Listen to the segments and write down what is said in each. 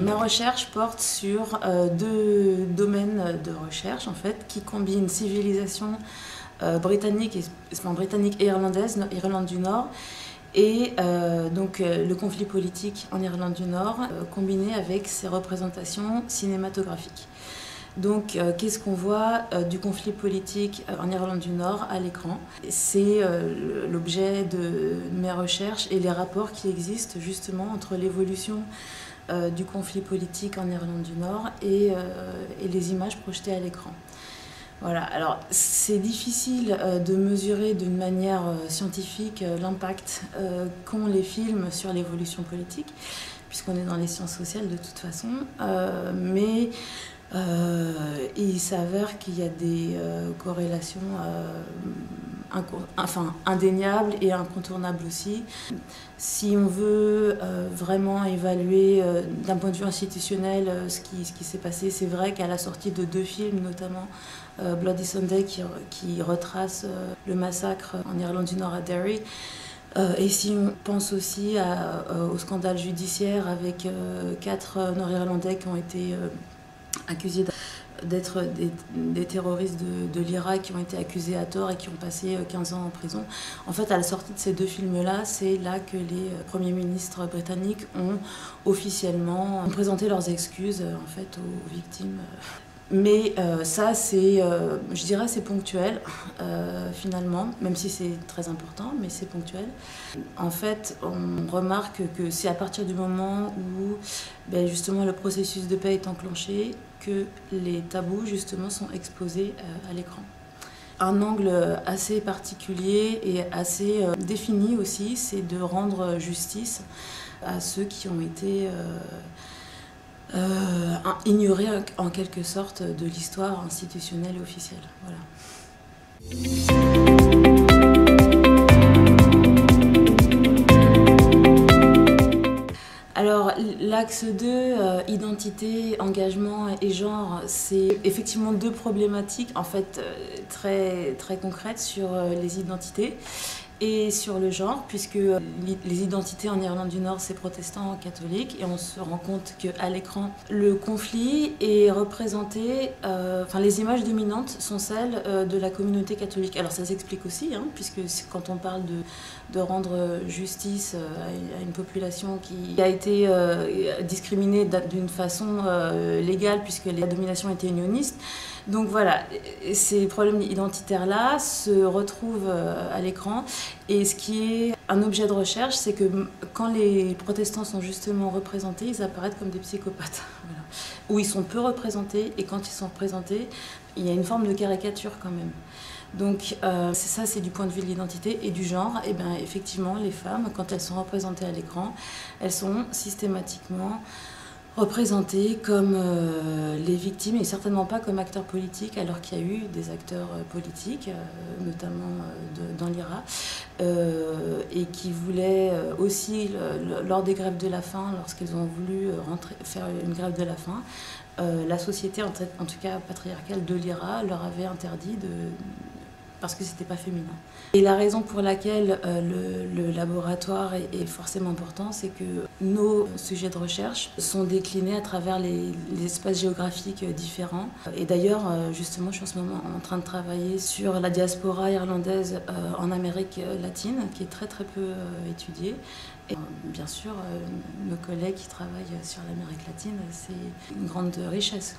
Ma recherche porte sur deux domaines de recherche en fait, qui combinent civilisation britannique et irlandaise, Irlande du Nord, et donc le conflit politique en Irlande du Nord, combiné avec ses représentations cinématographiques. Donc, qu'est-ce qu'on voit du conflit politique en Irlande du Nord à l'écran? C'est l'objet de mes recherches et les rapports qui existent justement entre l'évolution du conflit politique en Irlande du Nord et les images projetées à l'écran. Voilà, alors c'est difficile de mesurer d'une manière scientifique l'impact qu'ont les films sur l'évolution politique, puisqu'on est dans les sciences sociales de toute façon, mais il s'avère qu'il y a des corrélations indéniables et incontournables aussi. Si on veut vraiment évaluer d'un point de vue institutionnel ce qui s'est passé, c'est vrai qu'à la sortie de deux films, notamment Bloody Sunday qui retrace le massacre en Irlande du Nord à Derry, et si on pense aussi au scandale judiciaire avec 4 Nord-Irlandais qui ont été accusés d'être des terroristes de l'Irak, qui ont été accusés à tort et qui ont passé 15 ans en prison. En fait, à la sortie de ces deux films-là, c'est là que les premiers ministres britanniques ont officiellement présenté leurs excuses en fait, aux victimes. Mais ça, c'est, je dirais, c'est ponctuel, finalement, même si c'est très important, mais c'est ponctuel. En fait, on remarque que c'est à partir du moment où justement le processus de paix est enclenché que les tabous, justement, sont exposés à l'écran. Un angle assez particulier et assez défini aussi, c'est de rendre justice à ceux qui ont été ignorés en quelque sorte de l'histoire institutionnelle et officielle. Voilà. Alors, l'axe 2, identité, engagement et genre, c'est effectivement deux problématiques en fait très concrètes sur les identités et sur le genre, puisque les identités en Irlande du Nord, c'est protestant, catholique, et on se rend compte qu'à l'écran, le conflit est représenté, les images dominantes sont celles de la communauté catholique. Alors ça s'explique aussi, puisque quand on parle de rendre justice à une population qui a été discriminée d'une façon légale, puisque la domination était unioniste. Donc voilà, ces problèmes identitaires-là se retrouvent à l'écran. Et ce qui est un objet de recherche, c'est que quand les protestants sont justement représentés, ils apparaissent comme des psychopathes. Voilà. Ou ils sont peu représentés, et quand ils sont représentés, il y a une forme de caricature quand même. Donc ça, c'est du point de vue de l'identité et du genre. Et bien effectivement, les femmes, quand elles sont représentées à l'écran, elles sont systématiquement représentées comme les victimes et certainement pas comme acteurs politiques, alors qu'il y a eu des acteurs politiques, notamment dans l'IRA, et qui voulaient aussi, lors des grèves de la faim, lorsqu'elles ont voulu faire une grève de la faim, la société, en tout cas patriarcale de l'IRA, leur avait interdit parce que c'était pas féminin. Et la raison pour laquelle le laboratoire est forcément important, c'est que nos sujets de recherche sont déclinés à travers les espaces géographiques différents. Et d'ailleurs, justement, je suis en ce moment en train de travailler sur la diaspora irlandaise en Amérique latine, qui est très peu étudiée. Et bien sûr, nos collègues qui travaillent sur l'Amérique latine, c'est une grande richesse.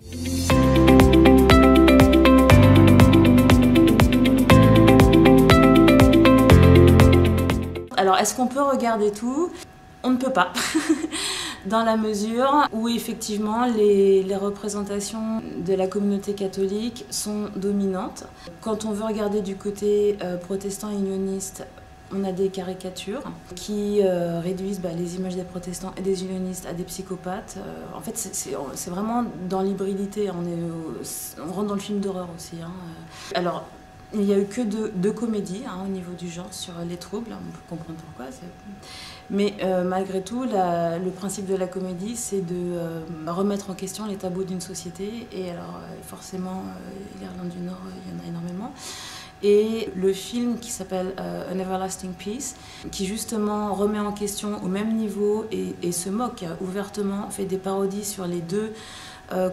Alors, est-ce qu'on peut regarder tout? On ne peut pas. dans la mesure où effectivement les représentations de la communauté catholique sont dominantes. Quand on veut regarder du côté protestant et unioniste, on a des caricatures qui réduisent les images des protestants et des unionistes à des psychopathes. En fait, c'est vraiment dans l'hybridité. On rentre dans le film d'horreur aussi. Alors, il n'y a eu que deux comédies au niveau du genre sur les troubles. On peut comprendre pourquoi. Mais malgré tout, le principe de la comédie, c'est de remettre en question les tabous d'une société. Et alors, forcément, l'Irlande du Nord, il y en a énormément. Et le film qui s'appelle An Everlasting Peace, qui justement remet en question au même niveau et se moque ouvertement, fait des parodies sur les deux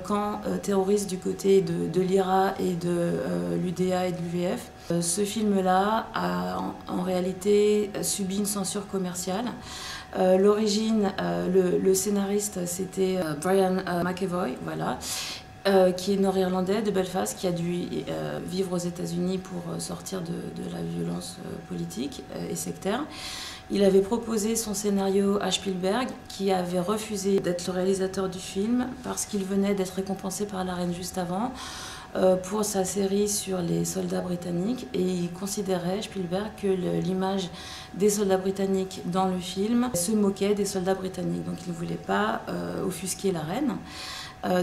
camps terroristes du côté de l'IRA et de l'UDA et de l'UVF. Ce film-là a en réalité subi une censure commerciale. L'origine, le scénariste, c'était Brian McAvoy, voilà. Qui est nord-irlandais de Belfast, qui a dû vivre aux États-Unis pour sortir de la violence politique et sectaire. Il avait proposé son scénario à Spielberg, qui avait refusé d'être le réalisateur du film parce qu'il venait d'être récompensé par la reine juste avant pour sa série sur les soldats britanniques, et il considérait, Spielberg, que l'image des soldats britanniques dans le film se moquait des soldats britanniques, donc il ne voulait pas offusquer la reine.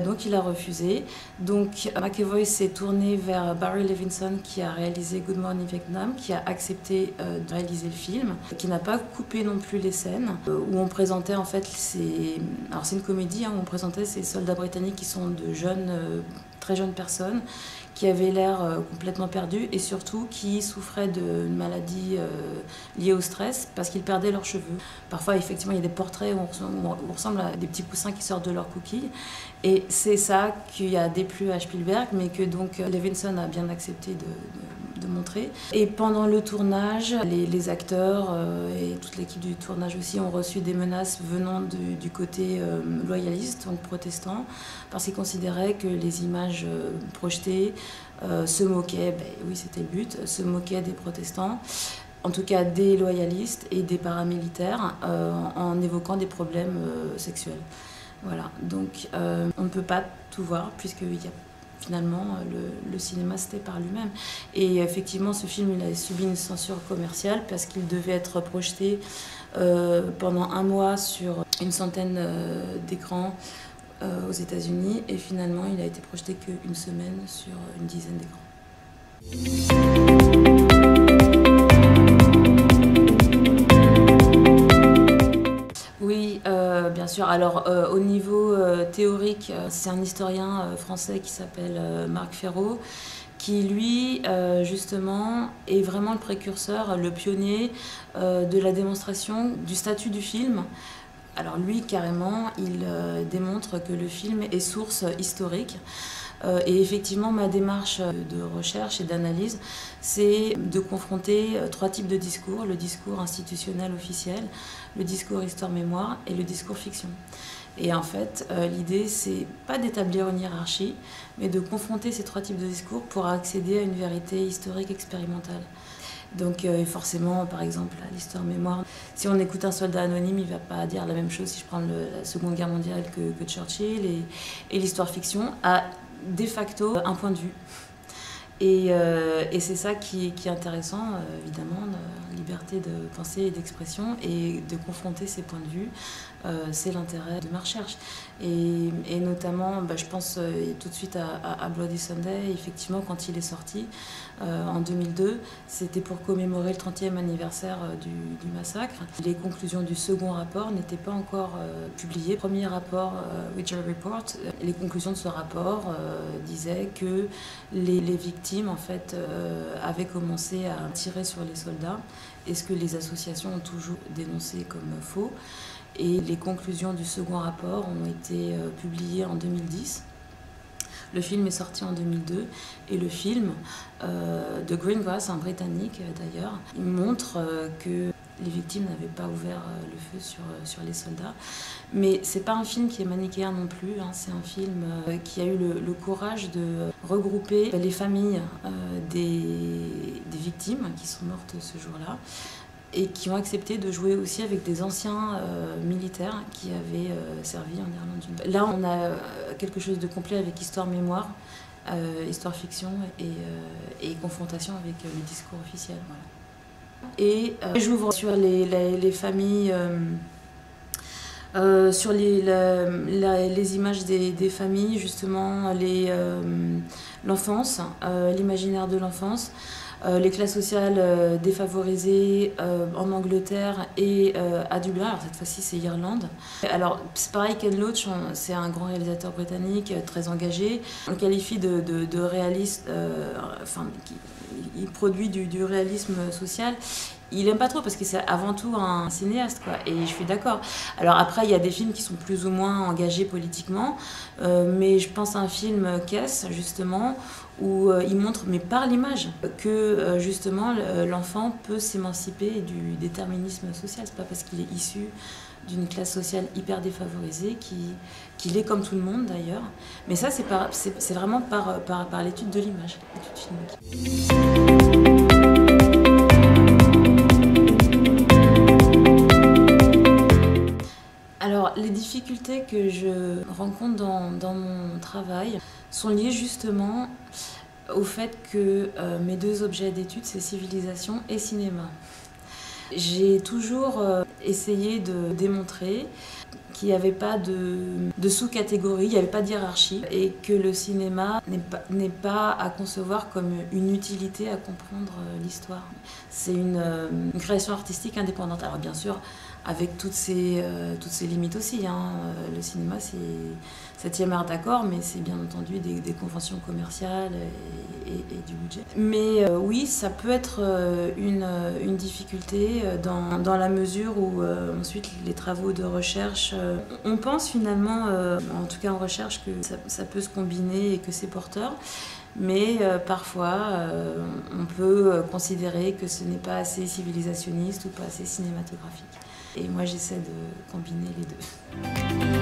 Donc il a refusé. Donc McAvoy s'est tourné vers Barry Levinson, qui a réalisé Good Morning Vietnam, qui a accepté de réaliser le film, qui n'a pas coupé non plus les scènes, où on présentait en fait alors c'est une comédie, où on présentait ces soldats britanniques qui sont de très jeunes personnes, qui avaient l'air complètement perdus et surtout qui souffraient d'une maladie liée au stress parce qu'ils perdaient leurs cheveux. Parfois, effectivement, il y a des portraits où on ressemble à des petits poussins qui sortent de leurs coquilles. Et c'est ça qui a déplu à Spielberg, mais que donc Levinson a bien accepté de montrer. Et pendant le tournage, les acteurs et toute l'équipe du tournage aussi ont reçu des menaces venant du côté loyaliste, donc protestant, parce qu'ils considéraient que les images projetées se moquaient, oui c'était le but, se moquaient des protestants, en tout cas des loyalistes et des paramilitaires, en évoquant des problèmes sexuels. Voilà, donc on ne peut pas tout voir puisqu'il y a finalement le cinéma c'était par lui-même. Et effectivement ce film il a subi une censure commerciale parce qu'il devait être projeté pendant un mois sur une centaine d'écrans aux États-Unis, et finalement il a été projeté qu'une semaine sur une dizaine d'écrans. Oui, bien sûr. Alors, au niveau théorique, c'est un historien français qui s'appelle Marc Ferraud, qui lui, justement, est vraiment le précurseur, le pionnier de la démonstration du statut du film. Alors lui, carrément, il démontre que le film est source historique. Et effectivement, ma démarche de recherche et d'analyse, c'est de confronter trois types de discours: le discours institutionnel officiel, le discours histoire-mémoire et le discours fiction. Et en fait, l'idée, c'est pas d'établir une hiérarchie, mais de confronter ces trois types de discours pour accéder à une vérité historique expérimentale. Donc forcément, par exemple, l'histoire-mémoire, si on écoute un soldat anonyme, il ne va pas dire la même chose si je prends la Seconde Guerre mondiale que Churchill, et l'histoire-fiction a de facto un point de vue. Et c'est ça qui est intéressant, évidemment, la liberté de pensée et d'expression, et de confronter ces points de vue, c'est l'intérêt de ma recherche. Et notamment, je pense tout de suite à Bloody Sunday. Effectivement, quand il est sorti en 2002, c'était pour commémorer le 30e anniversaire du massacre. Les conclusions du second rapport n'étaient pas encore publiées. Le premier rapport, Witcher Report, les conclusions de ce rapport disaient que les victimes en fait, avaient commencé à tirer sur les soldats, et ce que les associations ont toujours dénoncé comme faux. Et les conclusions du second rapport ont été publiées en 2010. Le film est sorti en 2002, et le film de Greengrass, un Britannique d'ailleurs, il montre que les victimes n'avaient pas ouvert le feu sur les soldats. Mais c'est pas un film qui est manichéen non plus, c'est un film qui a eu le courage de regrouper les familles des victimes qui sont mortes ce jour-là, et qui ont accepté de jouer aussi avec des anciens militaires qui avaient servi en Irlande du Nord. Là, on a quelque chose de complet avec histoire-mémoire, histoire-fiction et confrontation avec le discours officiel. Voilà. Et j'ouvre sur les familles, sur les images des familles, justement, l'enfance, l'imaginaire de l'enfance. Les classes sociales défavorisées en Angleterre et à Dublin. Alors cette fois-ci c'est Irlande. Alors c'est pareil, Ken Loach, c'est un grand réalisateur britannique très engagé. On le qualifie de réaliste, il produit du réalisme social. Il aime pas trop parce que c'est avant tout un cinéaste, quoi. Et je suis d'accord. Alors après, il y a des films qui sont plus ou moins engagés politiquement, mais je pense à un film Kess, justement, où il montre, mais par l'image, que justement l'enfant peut s'émanciper du déterminisme social. C'est pas parce qu'il est issu d'une classe sociale hyper défavorisée qu'il est comme tout le monde d'ailleurs. Mais ça, c'est vraiment par l'étude de l'image, l'étude filmique. Alors, les difficultés que je rencontre dans mon travail sont liées justement au fait que mes deux objets d'étude, c'est civilisation et cinéma. J'ai toujours essayé de démontrer qu'il n'y avait pas de sous-catégorie, il n'y avait pas de hiérarchie, et que le cinéma n'est pas à concevoir comme une utilité à comprendre l'histoire. C'est une création artistique indépendante. Alors bien sûr, avec toutes ses limites aussi. Le cinéma, c'est 7e art, d'accord, mais c'est bien entendu des conventions commerciales et du budget. Mais oui, ça peut être une difficulté dans la mesure où ensuite les travaux de recherche, on pense finalement, en tout cas en recherche, que ça peut se combiner et que c'est porteur. Mais parfois, on peut considérer que ce n'est pas assez civilisationniste ou pas assez cinématographique. Et moi, j'essaie de combiner les deux.